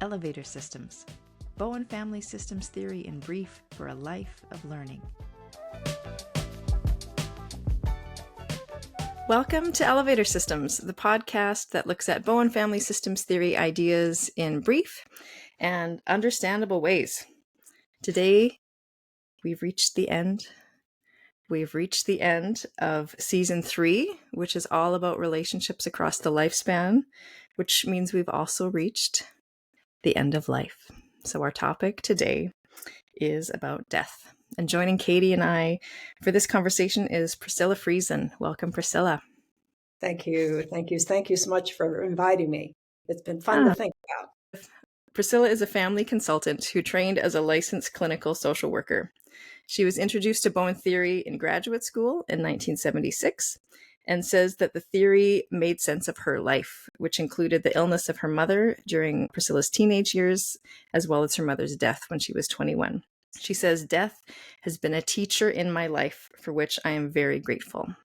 Elevator systems. Bowen family systems theory in brief for a life of learning. Welcome to Elevator Systems, the podcast that looks at Bowen family systems theory ideas in brief and understandable ways. Today, we've reached the end. We've reached the end of season 3, which is all about relationships across the lifespan, which means we've also reached the end of life. So our topic today is about death. And joining Katie and I for this conversation is Priscilla Friesen. Welcome, Priscilla. Thank you. Thank you. Thank you so much for inviting me. It's been fun to think about. Priscilla is a family consultant who trained as a licensed clinical social worker. She was introduced to Bowen theory in graduate school in 1976 and says that the theory made sense of her life, which included the illness of her mother during Priscilla's teenage years, as well as her mother's death when she was 21. She says, "Death has been a teacher in my life for which I am very grateful."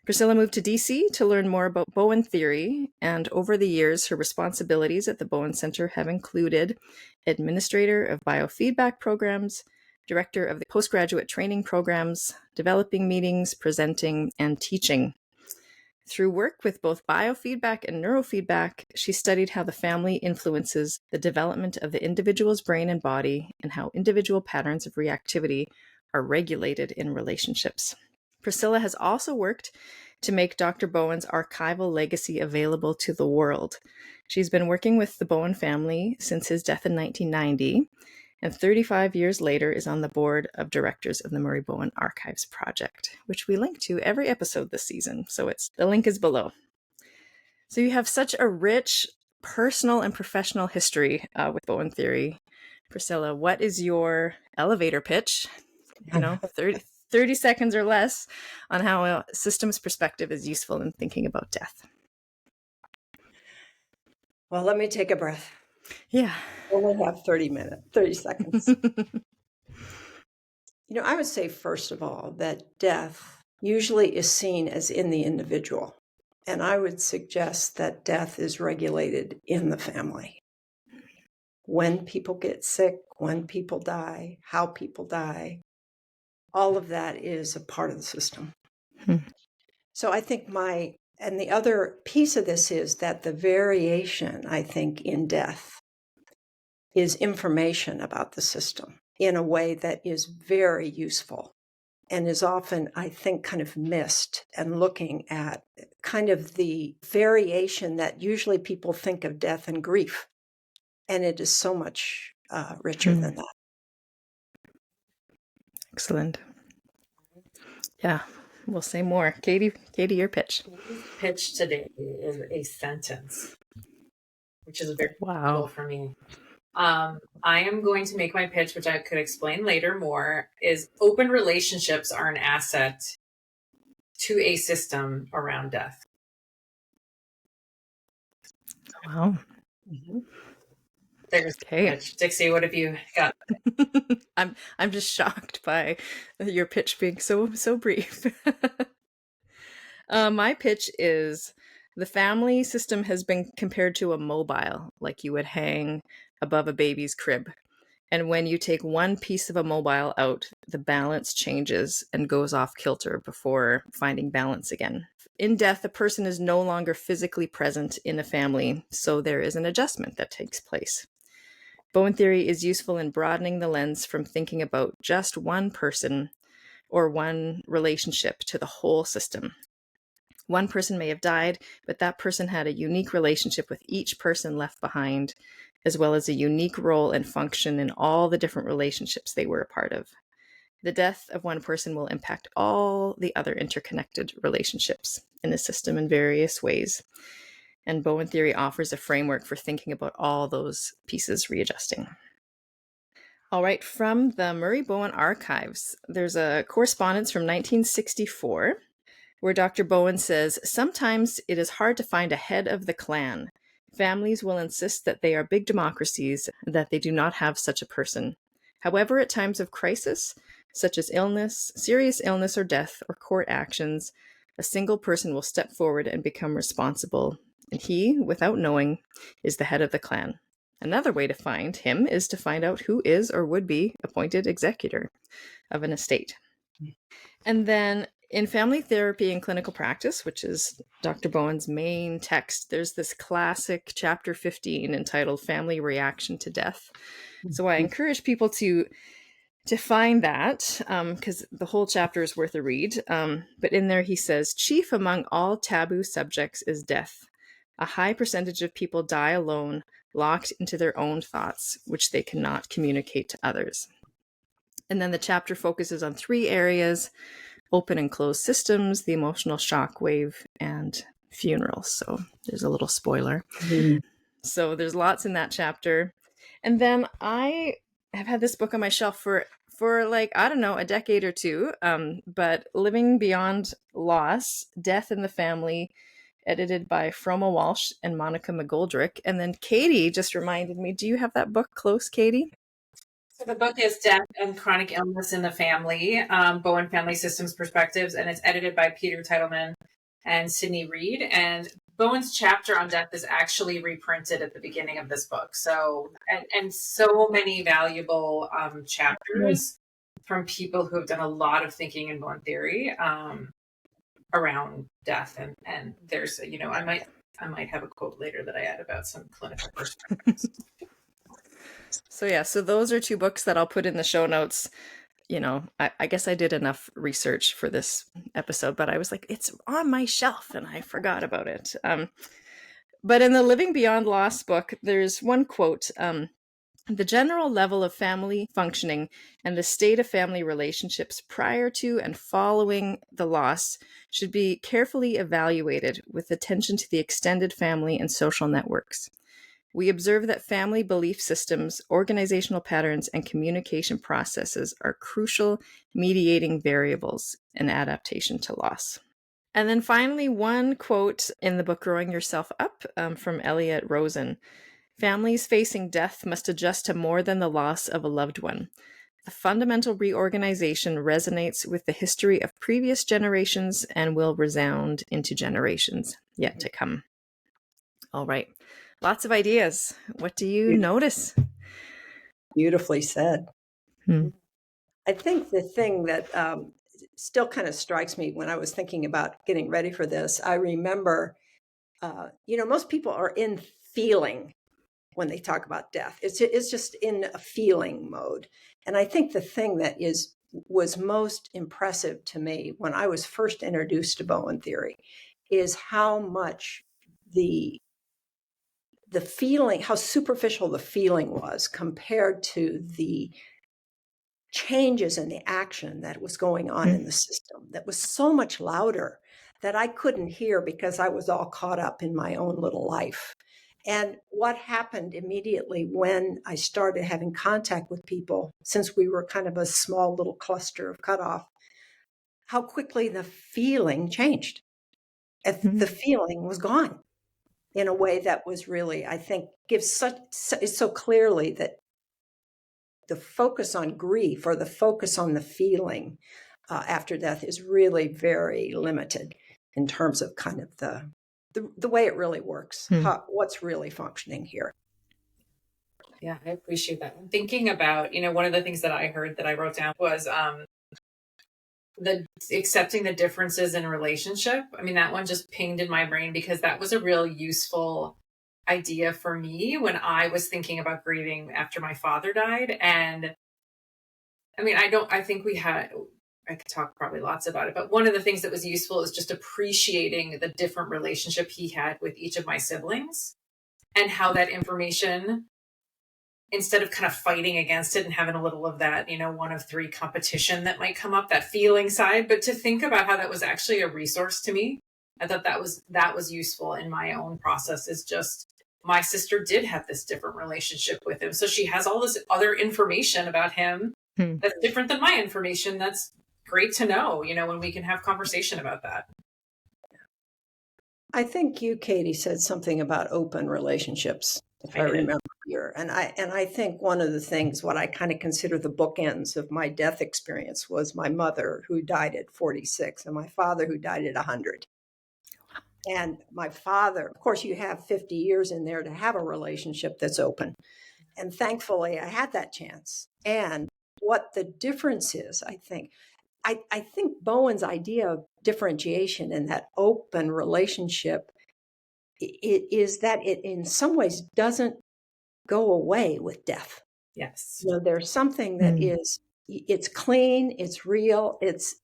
Priscilla moved to Dixie to learn more about Bowen theory, and over the years, her responsibilities at the Bowen Center have included administrator of biofeedback programs, director of the postgraduate training programs, developing meetings, presenting, and teaching. Through work with both biofeedback and neurofeedback, she studied how the family influences the development of the individual's brain and body and how individual patterns of reactivity are regulated in relationships. Priscilla has also worked to make Dr. Bowen's archival legacy available to the world. She's been working with the Bowen family since his death in 1990, and 35 years later is on the board of directors of the Murray Bowen Archives Project, which we link to every episode this season. So the link is below. So you have such a rich personal and professional history with Bowen theory. Priscilla, what is your elevator pitch? 30 seconds or less on how a systems perspective is useful in thinking about death. Well, let me take a breath. Yeah. We only have 30 seconds. I would say, first of all, that death usually is seen as in the individual. And I would suggest that death is regulated in the family. When people get sick, when people die, how people die, all of that is a part of the system. So I think and the other piece of this is that the variation, I think, in death is information about the system in a way that is very useful and is often, I think, kind of missed, and looking at kind of the variation that usually people think of death and grief. And it is so much richer than that. Excellent. Yeah, we'll say more. Katie, your pitch. Pitch today is a sentence, which is very cool for me. I am going to make my pitch, which I could explain later more, is open relationships are an asset to a system around death. Wow. Mm-hmm. There's pitch. Dixie, what have you got? I'm just shocked by your pitch being so brief. My pitch is the family system has been compared to a mobile, like you would hang above a baby's crib. And when you take one piece of a mobile out, the balance changes and goes off kilter before finding balance again. In death, a person is no longer physically present in a family, so there is an adjustment that takes place. Bowen theory is useful in broadening the lens from thinking about just one person or one relationship to the whole system. One person may have died, but that person had a unique relationship with each person left behind, as well as a unique role and function in all the different relationships they were a part of. The death of one person will impact all the other interconnected relationships in the system in various ways. And Bowen theory offers a framework for thinking about all those pieces readjusting. All right, from the Murray Bowen Archives, there's a correspondence from 1964 where Dr. Bowen says, "Sometimes it is hard to find a head of the clan. Families will insist that they are big democracies and that they do not have such a person. However, at times of crisis, such as illness, serious illness or death, or court actions, a single person will step forward and become responsible. And he, without knowing, is the head of the clan. Another way to find him is to find out who is or would be appointed executor of an estate. And then in Family Therapy and Clinical Practice, which is Dr. Bowen's main text, there's this classic chapter 15 entitled Family Reaction to Death. So I encourage people to find that, because the whole chapter is worth a read. But in there he says, chief among all taboo subjects is death. A high percentage of people die alone, locked into their own thoughts, which they cannot communicate to others. And then the chapter focuses on 3 areas: open and closed systems, the emotional shock wave, and funerals. So there's a little spoiler. So there's lots in that chapter. And then I have had this book on my shelf for like, I don't know, a decade or two. But Living Beyond Loss, Death in the Family, edited by Froma Walsh and Monica McGoldrick. And then Katie just reminded me, do you have that book close, Katie? So the book is Death and Chronic Illness in the Family, Bowen Family Systems Perspectives, and it's edited by Peter Titleman and Sydney Reed. And Bowen's chapter on death is actually reprinted at the beginning of this book. So, and so many valuable chapters from people who have done a lot of thinking in Bowen theory around death. And there's, I might have a quote later that I add about some clinical perspectives. So those are 2 books that I'll put in the show notes. I guess I did enough research for this episode, but I was like, it's on my shelf and I forgot about it. But in the Living Beyond Loss book, there's one quote, the general level of family functioning and the state of family relationships prior to and following the loss should be carefully evaluated with attention to the extended family and social networks. We observe that family belief systems, organizational patterns, and communication processes are crucial mediating variables in adaptation to loss. And then finally, one quote in the book Growing Yourself Up from Elliot Rosen. Families facing death must adjust to more than the loss of a loved one. The fundamental reorganization resonates with the history of previous generations and will resound into generations yet to come. All right. Lots of ideas. What do you notice? Beautifully said. I think the thing that still kind of strikes me when I was thinking about getting ready for this, I remember, most people are in feeling when they talk about death. It's just in a feeling mode. And I think the thing that was most impressive to me when I was first introduced to Bowen theory is how much the feeling, how superficial the feeling was compared to the changes in the action that was going on in the system that was so much louder that I couldn't hear because I was all caught up in my own little life. And what happened immediately when I started having contact with people, since we were kind of a small little cluster of cutoff, how quickly the feeling changed. The feeling was gone in a way that was really, I think, is so clearly that the focus on grief or the focus on the feeling after death is really very limited in terms of kind of the way it really works, what's really functioning here. Yeah, I appreciate that. I'm thinking about, one of the things that I heard that I wrote down was the accepting the differences in relationship. I mean, that one just pinged in my brain because that was a real useful idea for me when I was thinking about grieving after my father died. And I mean, I think I could talk probably lots about it, but one of the things that was useful is just appreciating the different relationship he had with each of my siblings and how that information, instead of kind of fighting against it and having a little of that, 1 of 3 competition that might come up, that feeling side, but to think about how that was actually a resource to me. I thought that was useful in my own process, is just my sister did have this different relationship with him. So she has all this other information about him that's different than my information. That's great to know, when we can have conversation about that. I think you, Katie, said something about open relationships, if I remember here. And I think one of the things, what I kind of consider the bookends of my death experience was my mother, who died at 46, and my father, who died at 100. And my father, of course, you have 50 years in there to have a relationship that's open. And thankfully, I had that chance. And what the difference is, I think Bowen's idea of differentiation and that open relationship is that it in some ways doesn't go away with death. Yes. There's something that is, it's clean, it's real, it's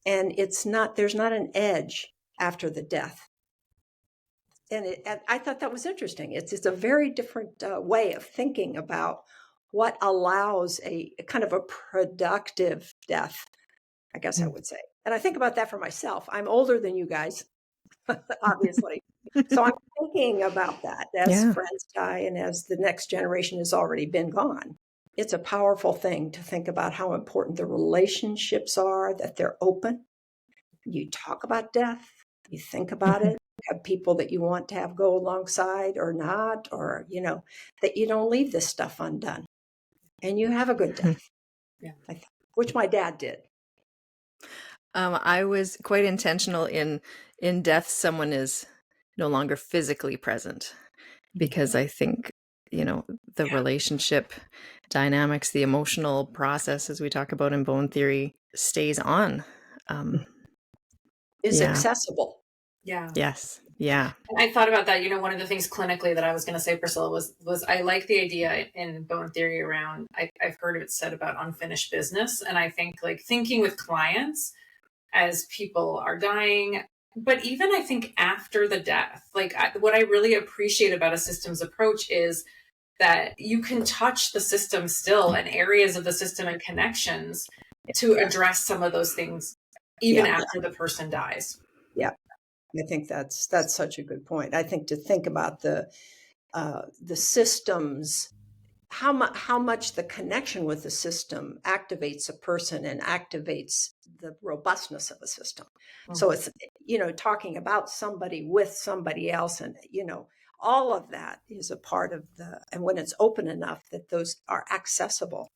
not, there's not an edge after the death. And I thought that was interesting. It's a very different way of thinking about what allows a kind of a productive death, I guess I would say. And I think about that for myself. I'm older than you guys, obviously. So I'm thinking about that as friends die and as the next generation has already been gone. It's a powerful thing to think about how important the relationships are, that they're open. You talk about death, you think about it, you have people that you want to have go alongside or not, or, that you don't leave this stuff undone. And you have a good death, which my dad did. I was quite intentional in death. Someone is no longer physically present, because I think, the relationship dynamics, the emotional process, as we talk about in Bowen theory, stays on. Is accessible. Yeah. Yes. Yeah. And I thought about that. One of the things clinically that I was going to say, Priscilla, was I like the idea in Bowen theory around, I've heard it said about unfinished business. And I think like thinking with clients as people are dying, but even I think after the death, like what I really appreciate about a systems approach is that you can touch the system still and areas of the system and connections to address some of those things even after the person dies. Yeah. I think that's such a good point. I think to think about the systems, how much the connection with the system activates a person and activates the robustness of a system. So it's, talking about somebody with somebody else, and, all of that is a part of and when it's open enough that those are accessible.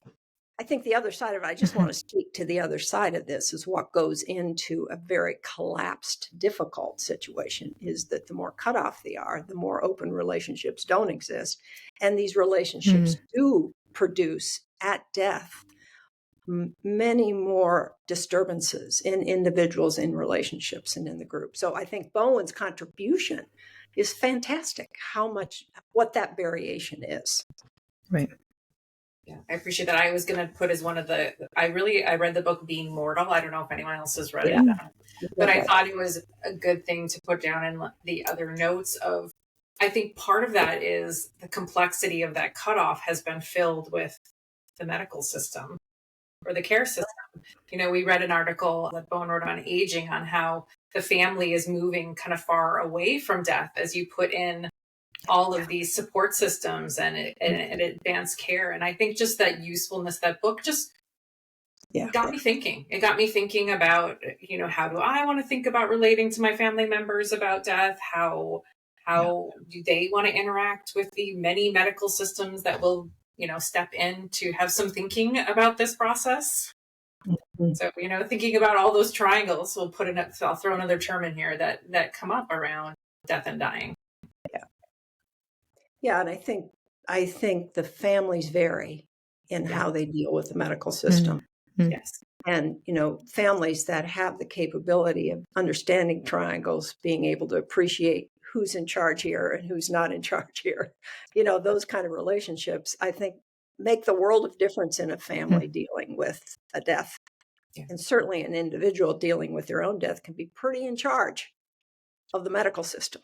I think the other side of it, I just want to speak to the other side of this, is what goes into a very collapsed, difficult situation is that the more cut off they are, the more open relationships don't exist. And these relationships do produce at death many more disturbances in individuals, in relationships, and in the group. So I think Bowen's contribution is fantastic, what that variation is. Right. Yeah, I appreciate that. I was going to put as one of I read the book Being Mortal. I don't know if anyone else has read it, but I thought it was a good thing to put down in the other notes of, I think part of that is the complexity of that cutoff has been filled with the medical system or the care system. We read an article that Bowen wrote on aging, on how the family is moving kind of far away from death as you put in all of these support systems and advanced care. And I think just that usefulness, that book just got me thinking. It got me thinking about, how do I want to think about relating to my family members about death? How do they want to interact with the many medical systems that will, step in to have some thinking about this process? So, thinking about all those triangles, I'll throw another term in here that come up around death and dying. Yeah, and I think the families vary in how they deal with the medical system. Yes. And, families that have the capability of understanding triangles, being able to appreciate who's in charge here and who's not in charge here, those kind of relationships, I think, make the world of difference in a family dealing with a death. Yeah. And certainly an individual dealing with their own death can be pretty in charge of the medical system.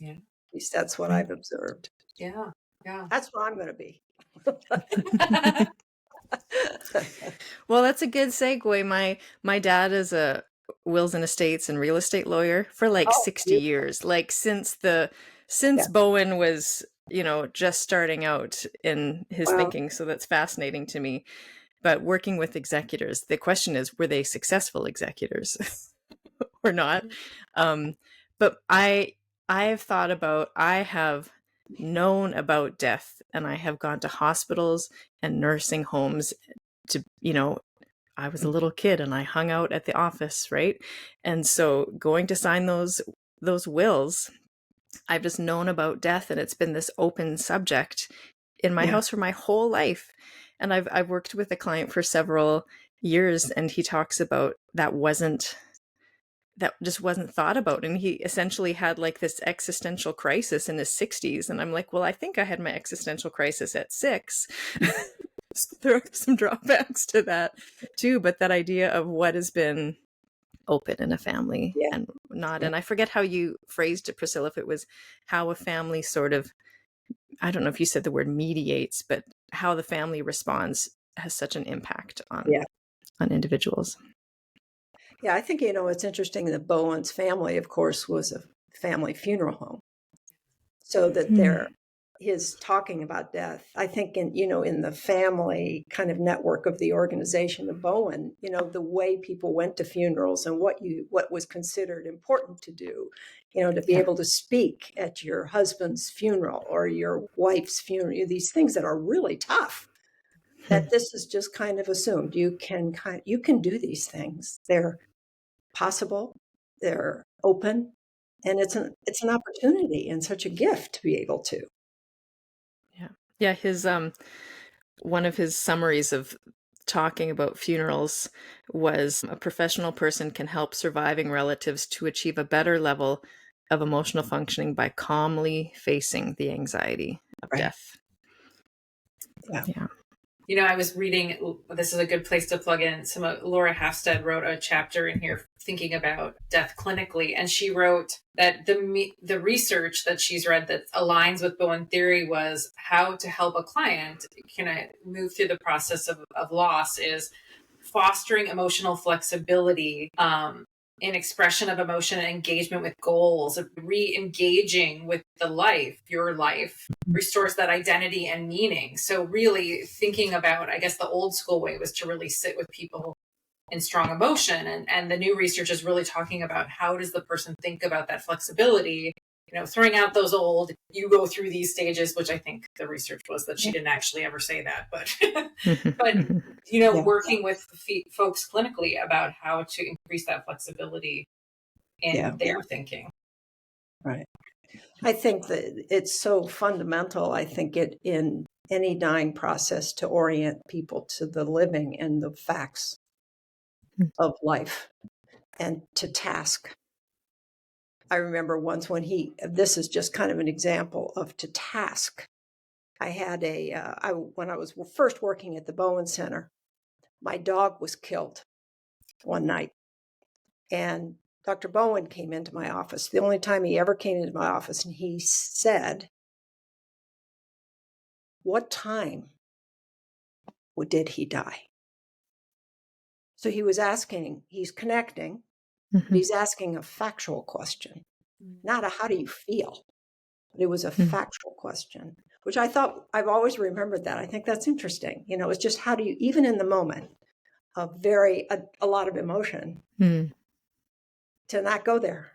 Yeah. At least that's what I've observed. Yeah. Yeah. That's what I'm going to be. Well, that's a good segue. My dad is a wills and estates and real estate lawyer for 60 years, since Bowen was, just starting out in his thinking. So that's fascinating to me. But working with executors, the question is, were they successful executors or not? But I have known about death, and I have gone to hospitals and nursing homes to, I was a little kid and I hung out at the office, right? And so going to sign those wills, I've just known about death, and it's been this open subject in my house for my whole life. And I've worked with a client for several years, and he talks about that just wasn't thought about. And he essentially had like this existential crisis in his 60s. And I'm like, well, I think I had my existential crisis at 6. So there are some drawbacks to that too. But that idea of what has been open in a family and not. And I forget how you phrased it, Priscilla, if it was how a family sort of, I don't know if you said the word mediates, but how the family responds has such an impact on individuals. Yeah, I think, it's interesting that Bowen's family, of course, was a family funeral home. So that his talking about death, I think in the family kind of network of the organization of Bowen, the way people went to funerals and what was considered important to do, to be able to speak at your husband's funeral or your wife's funeral, these things that are really tough. That this is just kind of assumed. You can do these things. They're possible, they're open, and it's an opportunity and such a gift to be able to. Yeah, his one of his summaries of talking about funerals was a professional person can help surviving relatives to achieve a better level of emotional functioning by calmly facing the anxiety of death. Yeah. I was reading, this is a good place to plug in, Laura Halfstead wrote a chapter in here thinking about death clinically, and she wrote that the research that she's read that aligns with Bowen theory was how to help a client kind of move through the process of loss is fostering emotional flexibility, in expression of emotion and engagement with goals, of re-engaging with your life restores that identity and meaning. So really thinking about, I guess the old school way was to really sit with people in strong emotion. And the new research is really talking about how does the person think about that flexibility, throwing out those old, you go through these stages, which I think the research was that she didn't actually ever say that, but, working with folks clinically about how to increase that flexibility in their thinking. Right. I think that it's so fundamental, I think it in any dying process to orient people to the living and the facts of life and to task. I remember once when this is just kind of an example of to task. I had when I was first working at the Bowen Center, my dog was killed one night. And Dr. Bowen came into my office, the only time he ever came into my office, and he said, "What time did he die?" So he's connecting, but he's asking a factual question, not a how do you feel, but it was a factual question, which I've always remembered that. I think that's interesting. It's just how do you, even in the moment of a lot of emotion, to not go there,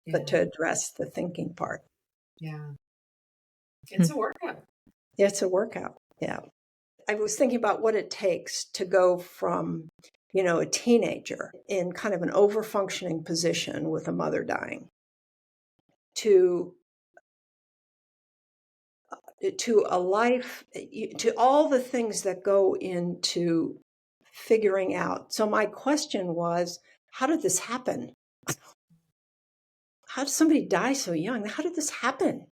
but to address the thinking part. Yeah. It's a workout. It's a workout. Yeah. I was thinking about what it takes to go from, a teenager in kind of an over-functioning position with a mother dying to a life, to all the things that go into figuring out. So my question was, how did this happen? How did somebody die so young? How did this happen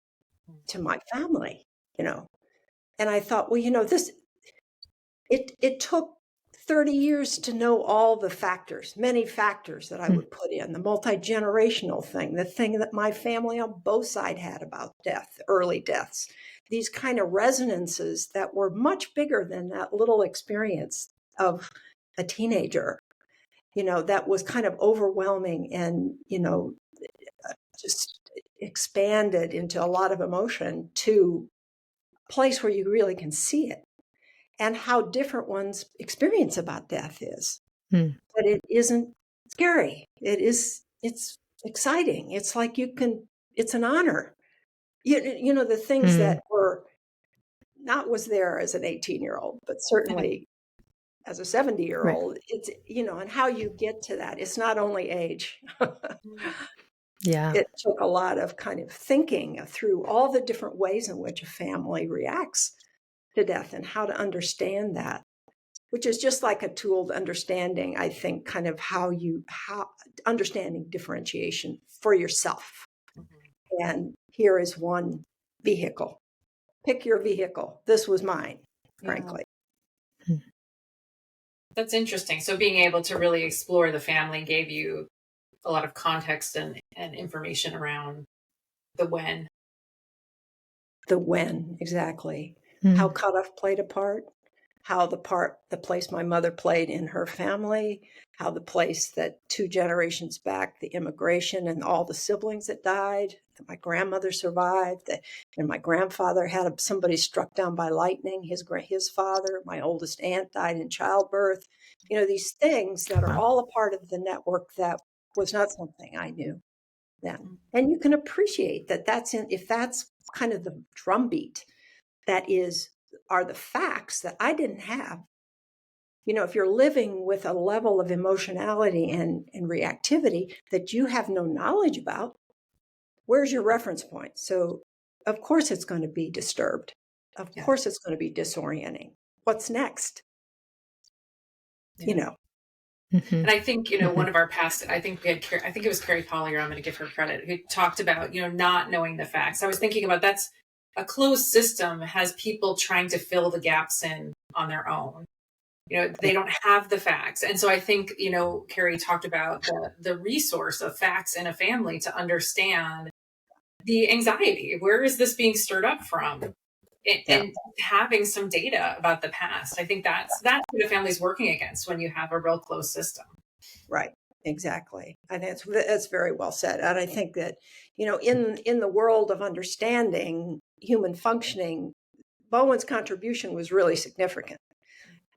to my family? And I thought, well, it took 30 years to know all the factors, many factors that I would put in, the multi-generational thing, the thing that my family on both sides had about death, early deaths, these kind of resonances that were much bigger than that little experience of a teenager, that was kind of overwhelming and, just expanded into a lot of emotion to a place where you really can see it. And how different one's experience about death is. But it isn't scary. It's exciting. It's like it's an honor. The things that was there as an 18-year-old, but certainly as a 70-year-old, it's, and how you get to that. It's not only age. Yeah. It took a lot of kind of thinking through all the different ways in which a family reacts to death and how to understand that, which is just like a tool to understanding, I think, kind of how understanding differentiation for yourself. Mm-hmm. And here is one vehicle. Pick your vehicle. This was mine, frankly. Yeah. That's interesting. So being able to really explore the family gave you a lot of context and information around the when. The when, exactly. Mm. How cutoff played a part, how the place my mother played in her family, how the place that 2 generations back, the immigration and all the siblings that died, that my grandmother survived, and my grandfather had somebody struck down by lightning, his father, my oldest aunt died in childbirth. These things that are all a part of the network that was not something I knew then. And you can appreciate that if that's kind of the drumbeat are the facts that I didn't have. If you're living with a level of emotionality and reactivity that you have no knowledge about, where's your reference point? So, of course, it's going to be disturbed. Of course, it's going to be disorienting. What's next? Yeah. Mm-hmm. And I think, one of our past, I think it was Carrie Collier, I'm going to give her credit, who talked about, not knowing the facts. I was thinking about that's a closed system has people trying to fill the gaps in on their own. They don't have the facts. And so I think, Carrie talked about the resource of facts in a family to understand the anxiety. Where is this being stirred up from? And having some data about the past. I think that's what a family's working against when you have a real closed system. Right. Exactly. I think that's very well said. And I think that, in the world of understanding human functioning, Bowen's contribution was really significant.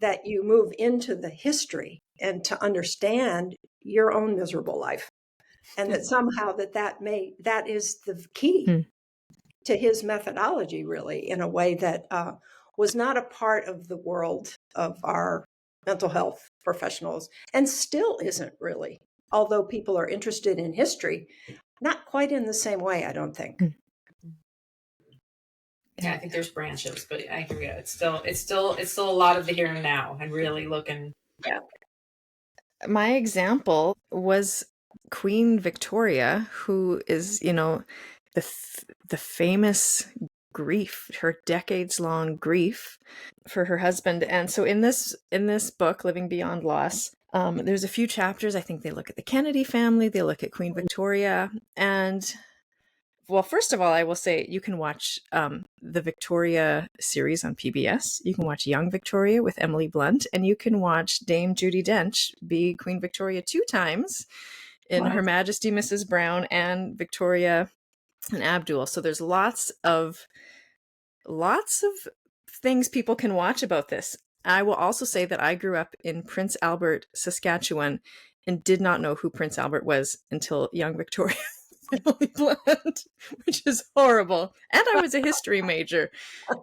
That you move into the history and to understand your own miserable life. And that somehow that is the key to his methodology, really, in a way that was not a part of the world of our mental health professionals and still isn't really, although people are interested in history, not quite in the same way, I don't think. Yeah, I think there's branches, but I hear you. It's still a lot of the here and now and really looking. Yeah. My example was Queen Victoria, who is, the famous grief, her decades-long grief for her husband. And so in this book, Living Beyond Loss, there's a few chapters. I think they look at the Kennedy family, they look at Queen Victoria, and well, first of all, I will say you can watch the Victoria series on PBS. You can watch Young Victoria with Emily Blunt, and you can watch Dame Judi Dench be Queen Victoria 2 times in Her Majesty Mrs. Brown and Victoria and Abdul. So there's lots of things people can watch about this. I will also say that I grew up in Prince Albert, Saskatchewan, and did not know who Prince Albert was until Young Victoria. Emily Blunt, which is horrible. And I was a history major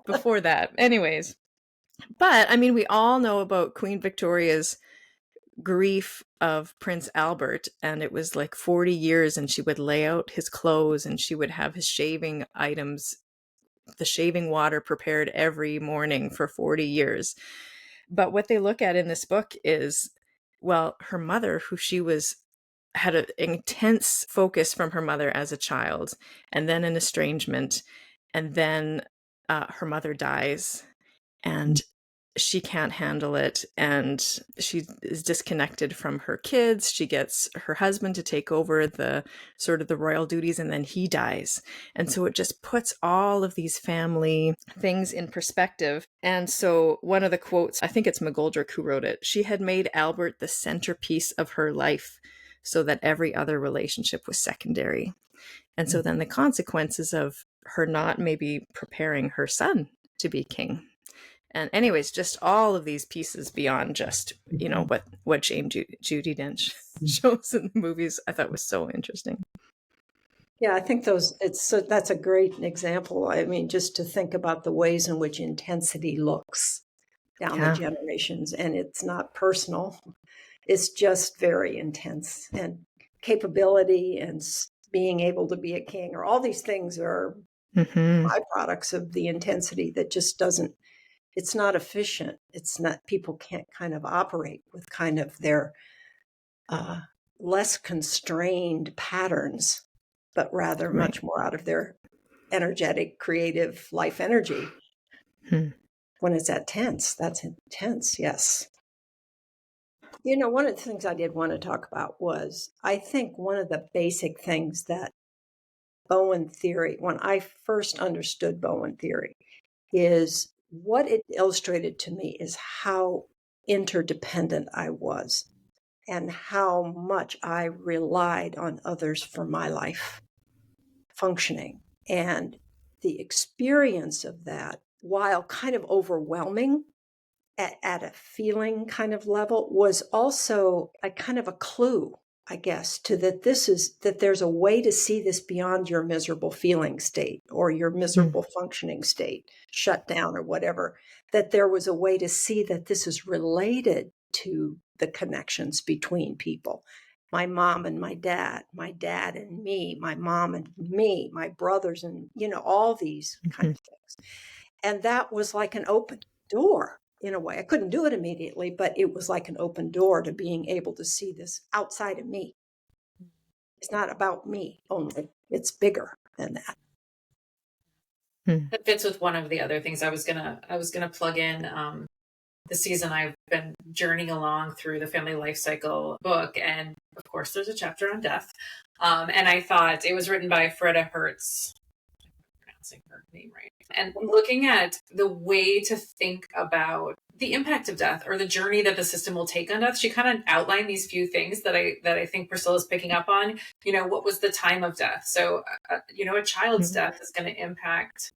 before that. Anyways, but I mean, we all know about Queen Victoria's grief of Prince Albert, and it was like 40 years, and she would lay out his clothes and she would have his shaving items, the shaving water prepared every morning for 40 years. But what they look at in this book is, well, her mother, who had an intense focus from her mother as a child, and then an estrangement, and then her mother dies, and she can't handle it, and she is disconnected from her kids. She gets her husband to take over the sort of the royal duties, and then he dies. And so it just puts all of these family things in perspective. And so one of the quotes, I think it's McGoldrick who wrote it, she had made Albert the centerpiece of her life, so that every other relationship was secondary. And so then the consequences of her not maybe preparing her son to be king. And anyways, just all of these pieces beyond just, what Dame Judi Dench shows in the movies, I thought was so interesting. Yeah, I think that's a great example. I mean, just to think about the ways in which intensity looks down the generations, and it's not personal. It's just very intense, and capability and being able to be a king, or all these things are byproducts of the intensity that just doesn't, it's not efficient. It's not, people can't kind of operate with kind of their less constrained patterns, but rather much more out of their energetic, creative life energy. When it's that tense, that's intense, yes. You know, one of the things I did want to talk about was, I think one of the basic things that Bowen theory, when I first understood Bowen theory, is what it illustrated to me is how interdependent I was and how much I relied on others for my life functioning. And the experience of that, while kind of overwhelming at a feeling kind of level, was also a kind of a clue, I guess, to that that there's a way to see this beyond your miserable feeling state or your miserable functioning state, shut down or whatever, that there was a way to see that this is related to the connections between people. My mom and my dad and me, my mom and me, my brothers, and, you know, all these kind of things. And that was like an open door in a way. I couldn't do it immediately, but it was like an open door to being able to see this outside of me. It's not about me only. It's bigger than that. That fits with one of the other things I was gonna plug in. This season I've been journeying along through the family life cycle book, and of course there's a chapter on death. And I thought it was written by Freda Hertz. I'm pronouncing her name right. And looking at the way to think about the impact of death or the journey that the system will take on death, she kind of outlined these few things that I think Priscilla's picking up on. You know, what was the time of death? So, you know, a child's death is going to impact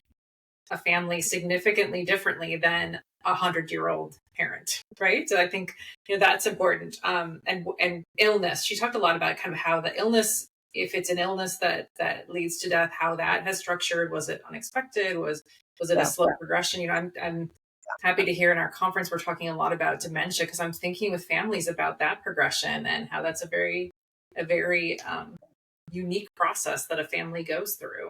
a family significantly differently than 100-year-old parent, right? So I think, you know, that's important. And illness. She talked a lot about kind of how the illness, if it's an illness that leads to death, how that has structured. Was it unexpected? Was it a slow progression? You know, I'm happy to hear in our conference we're talking a lot about dementia, because I'm thinking with families about that progression and how that's a very unique process that a family goes through.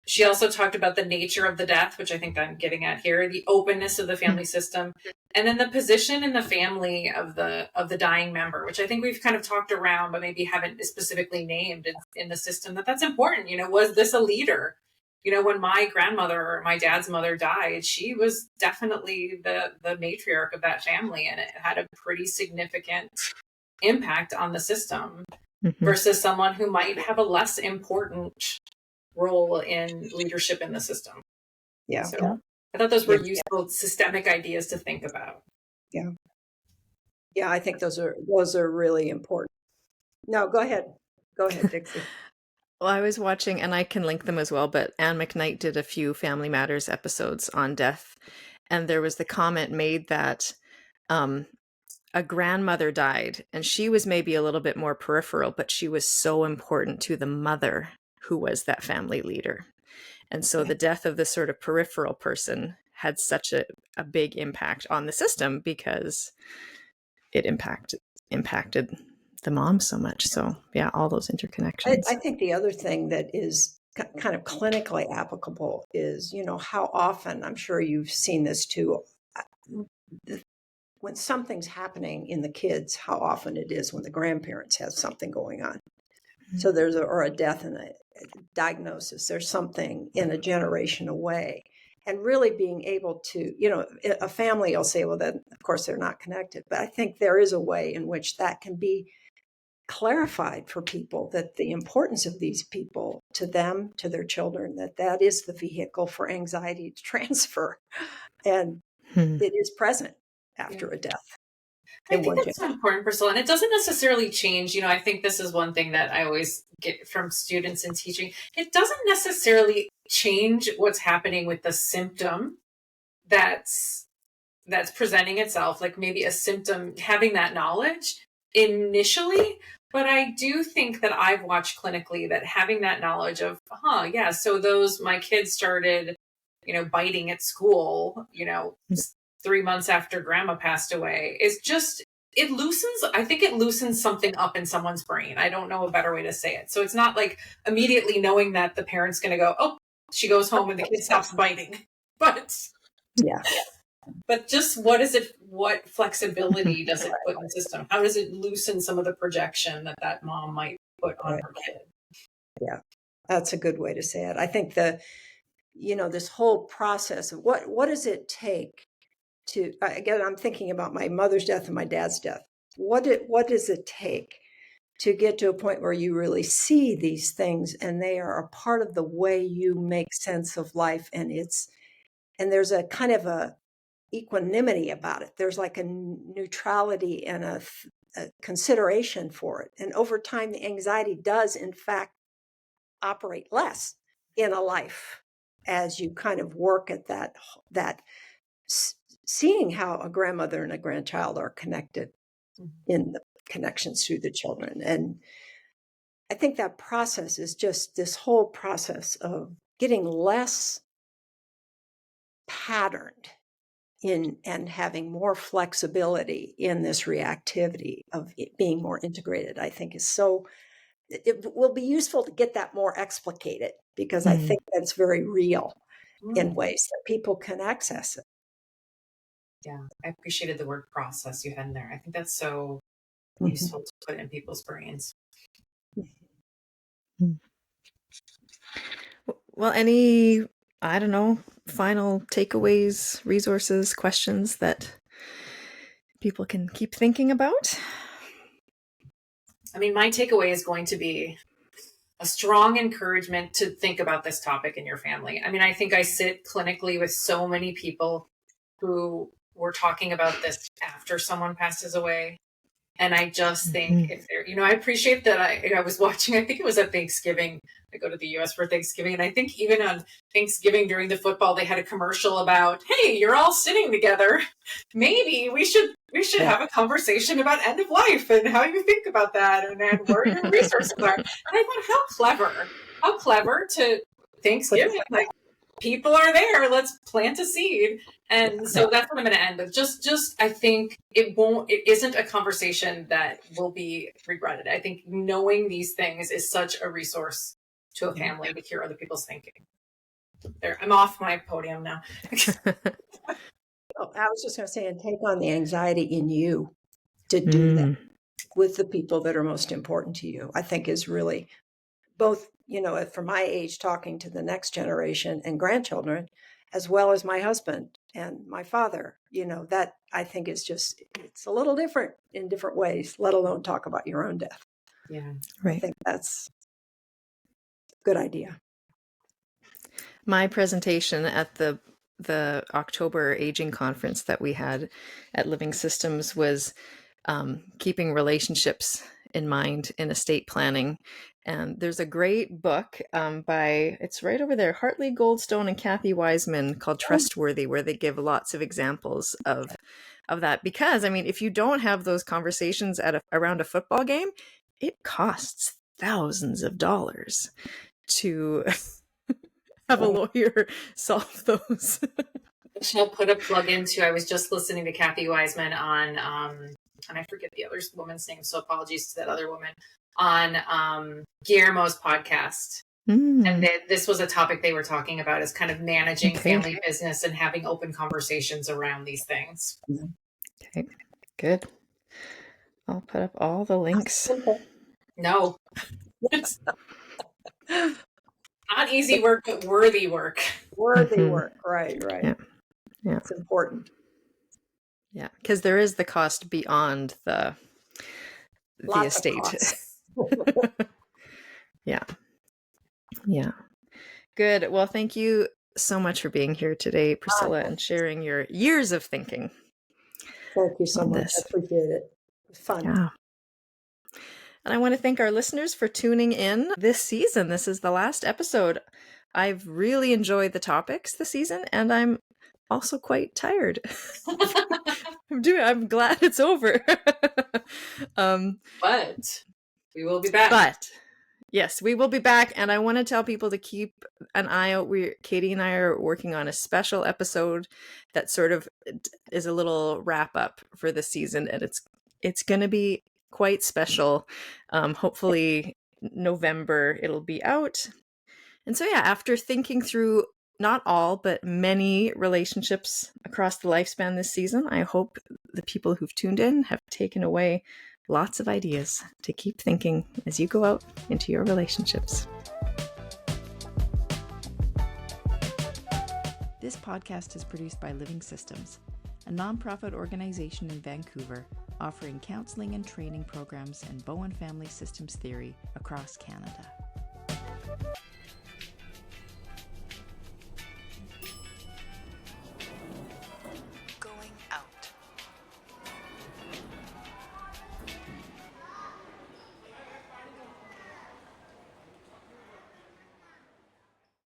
She also talked about the nature of the death, which I think I'm getting at here, the openness of the family system, and then the position in the family of the dying member, which I think we've kind of talked around, but maybe haven't specifically named in the system. That's important. You know, was this a leader? You know, when my grandmother or my dad's mother died, she was definitely the matriarch of that family, and it had a pretty significant impact on the system versus someone who might have a less important role in leadership in the system. Yeah. So I thought those were useful systemic ideas to think about. Yeah. Yeah, I think those are really important. No, go ahead. Go ahead, Dixie. Well, I was watching, and I can link them as well, but Anne McKnight did a few Family Matters episodes on death, and there was the comment made that a grandmother died, and she was maybe a little bit more peripheral, but she was so important to the mother who was that family leader. And so the death of this sort of peripheral person had such a big impact on the system because it impacted the mom so much. So yeah, all those interconnections. I think the other thing that is kind of clinically applicable is, you know, how often, I'm sure you've seen this too, when something's happening in the kids, how often it is when the grandparents have something going on. So there's a death and a diagnosis. There's something in a generation away. And really being able to, you know, a family will say, well, then, of course, they're not connected. But I think there is a way in which that can be clarified for people, that the importance of these people to them, to their children, that is the vehicle for anxiety to transfer. And it is present after a death. I think that's so important, Priscilla. And it doesn't necessarily change. You know, I think this is one thing that I always get from students in teaching. It doesn't necessarily change what's happening with the symptom that's presenting itself, like maybe a symptom, having that knowledge initially. But I do think that I've watched clinically that having that knowledge of, so my kids started, you know, biting at school, you know, 3 months after grandma passed away, is just I think it loosens something up in someone's brain. I don't know a better way to say it. So it's not like immediately knowing that the parent's going to go, oh, she goes home and the kid stops biting. But yeah. But just what flexibility does it put in the system? How does it loosen some of the projection that mom might put on her kid? Yeah, that's a good way to say it. I think this whole process of what does it take to, again, I'm thinking about my mother's death and my dad's death. What does it take to get to a point where you really see these things and they are a part of the way you make sense of life, and there's a kind of a equanimity about it. There's like a neutrality and a consideration for it. And over time, the anxiety does, in fact, operate less in a life as you kind of work at that seeing how a grandmother and a grandchild are connected in the connections through the children. And I think that process is just this whole process of getting less patterned in and having more flexibility in this reactivity of it being more integrated. I think it will be useful to get that more explicated, because I think that it's very real in ways that people can access it. Yeah, I appreciated the word process you had in there. I think that's so useful to put in people's brains. Well, any, I don't know, final takeaways, resources, questions that people can keep thinking about? I mean, my takeaway is going to be a strong encouragement to think about this topic in your family. I mean, I think I sit clinically with so many people who were talking about this after someone passes away. And I just think if they're, I appreciate that I was watching, I think it was at Thanksgiving. I go to the US for Thanksgiving. And I think even on Thanksgiving during the football, they had a commercial about, hey, you're all sitting together. Maybe we should have a conversation about end of life and how you think about that and where your resources are. And I thought, how clever to Thanksgiving. Like, people are there. Let's plant a seed. And so that's what I'm going to end with. Just I think it isn't a conversation that will be regretted. I think knowing these things is such a resource to a family to hear other people's thinking. There, I'm off my podium now. I was just going to say, and take on the anxiety in you to do that with the people that are most important to you, I think is really both, for my age, talking to the next generation and grandchildren, as well as my husband and my father, that I think is it's a little different in different ways, let alone talk about your own death. Yeah. Right. I think that's a good idea. My presentation at the October aging conference that we had at Living Systems was keeping relationships in mind in estate planning. And there's a great book it's right over there, Hartley Goldstone and Kathy Wiseman, called Trustworthy, where they give lots of examples of that. Because, I mean, if you don't have those conversations around a football game, it costs thousands of dollars to have a lawyer solve those. I'll put a plug into, I was just listening to Kathy Wiseman on, and I forget the other woman's name, so apologies to that other woman, on Guillermo's podcast. And this was a topic they were talking about, is kind of managing family business and having open conversations around these things. Okay, good. I'll put up all the links. No. Not easy work, but worthy work. Worthy work, right. Yeah. It's important. Yeah, because there is the cost beyond the estate. Yeah. Good. Well, thank you so much for being here today, Priscilla, and sharing your years of thinking. Thank you so much. I appreciate it. It was fun. Yeah. And I want to thank our listeners for tuning in this season. This is the last episode. I've really enjoyed the topics this season, and I'm also quite tired. I'm glad it's over. But we will be back. But yes, we will be back. And I want to tell people to keep an eye out. Katie and I are working on a special episode that sort of is a little wrap up for the season. And It's going to be quite special. Hopefully November it'll be out. And so, yeah, after thinking through not all, but many relationships across the lifespan this season, I hope the people who've tuned in have taken away lots of ideas to keep thinking as you go out into your relationships. This podcast is produced by Living Systems, a nonprofit organization in Vancouver offering counseling and training programs in Bowen family systems theory across Canada.